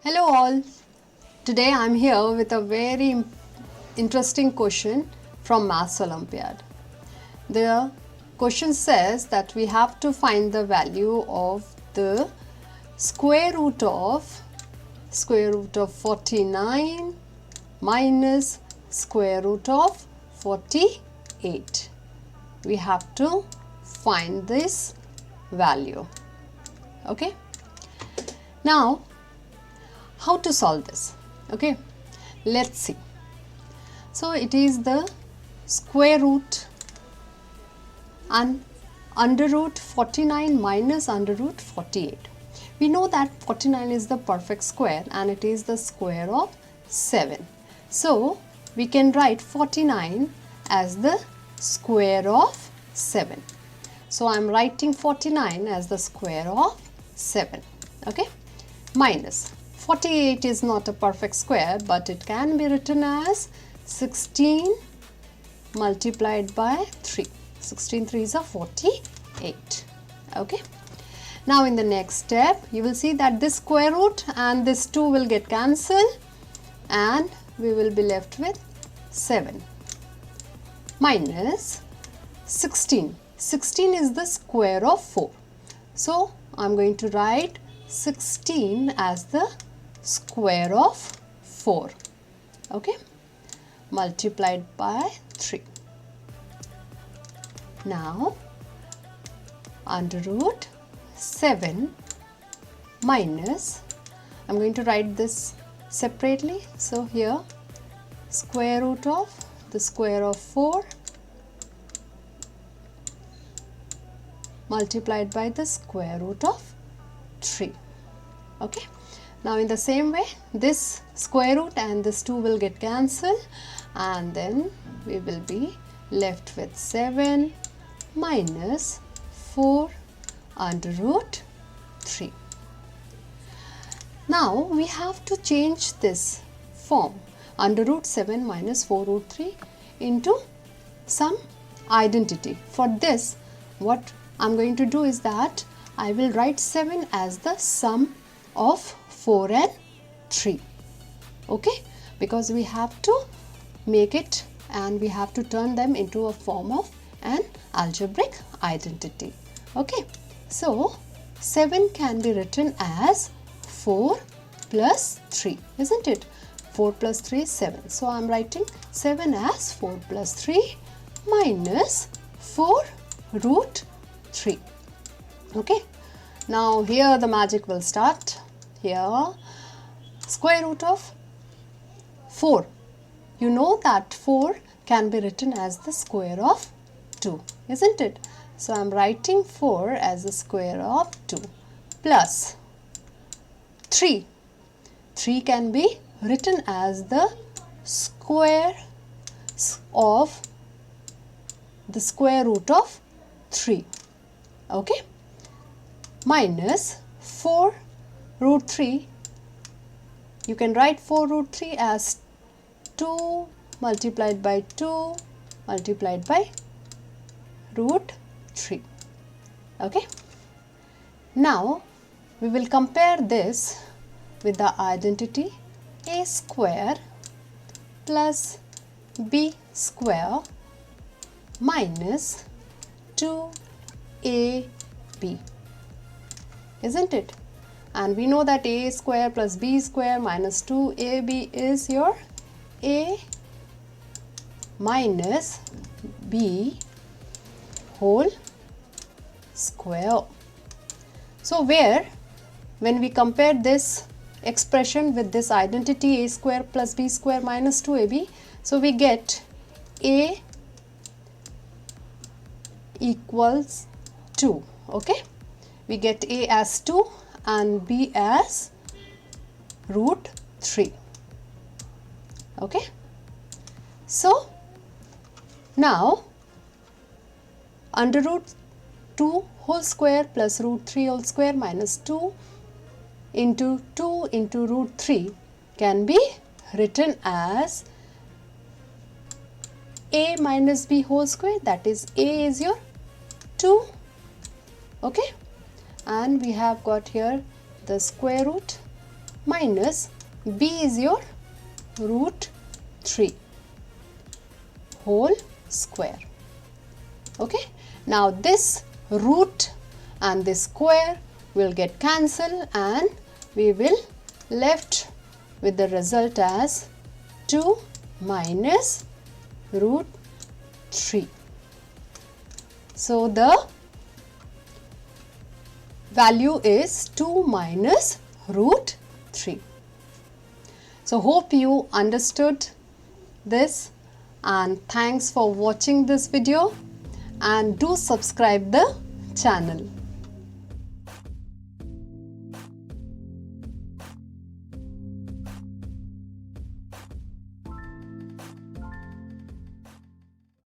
Hello all. Today I am here with a very interesting question from Maths Olympiad. The question says that we have to find the value of the square root of 49 minus square root of 48. We have to find this value. Okay. Now, how to solve this? Okay, let's see. So it is the square root and under root 49 minus under root 48. We know that 49 is the perfect square and it is the square of 7. So we can write 49 as the square of 7. So I am writing 49 as the square of 7. Okay, minus 48 is not a perfect square, but it can be written as 16 multiplied by 3. 16 3s are 48. Okay. Now in the next step, you will see that this square root and this 2 will get cancelled and we will be left with 7 minus 16. 16 is the square of 4. So I am going to write 16 as the square of 4, okay, multiplied by 3. Now under root 7 minus, I am going to write this separately. So here square root of the square of 4 multiplied by the square root of 3. Okay. Now in the same way, this square root and this 2 will get cancelled and then we will be left with 7 minus 4 under root 3. Now we have to change this form under root 7 minus 4 root 3 into some identity. For this, what I am going to do is that I will write 7 as the sum of 4 and 3, okay, because we have to make it and we have to turn them into a form of an algebraic identity. Okay, so 7 can be written as 4 plus 3, isn't it? 4 plus 3 is 7. So I am writing 7 as 4 plus 3 minus 4 root 3. Okay, now here the magic will start. Here square root of 4, you know that 4 can be written as the square of 2, isn't it? So I am writing 4 as the square of 2 plus 3. 3 can be written as the square of the square root of 3, okay, minus 4 root 3, you can write 4 root 3 as 2 multiplied by 2 multiplied by root 3. Okay. Now we will compare this with the identity a square plus b square minus 2ab, isn't it? And we know that a square plus b square minus 2ab is your a minus b whole square. So when we compare this expression with this identity a square plus b square minus 2ab, so we get a equals 2, okay, we get a as 2 and b as root 3, okay. So now under root 2 whole square plus root 3 whole square minus 2 into root 3 can be written as a minus b whole square, that is a is your 2, okay, and we have got here the square root minus b is your root 3 whole square. Okay. Now this root and this square will get cancelled and we will left with the result as 2 minus root 3. So the value is 2 minus root 3. So hope you understood this, and thanks for watching this video, and do subscribe the channel.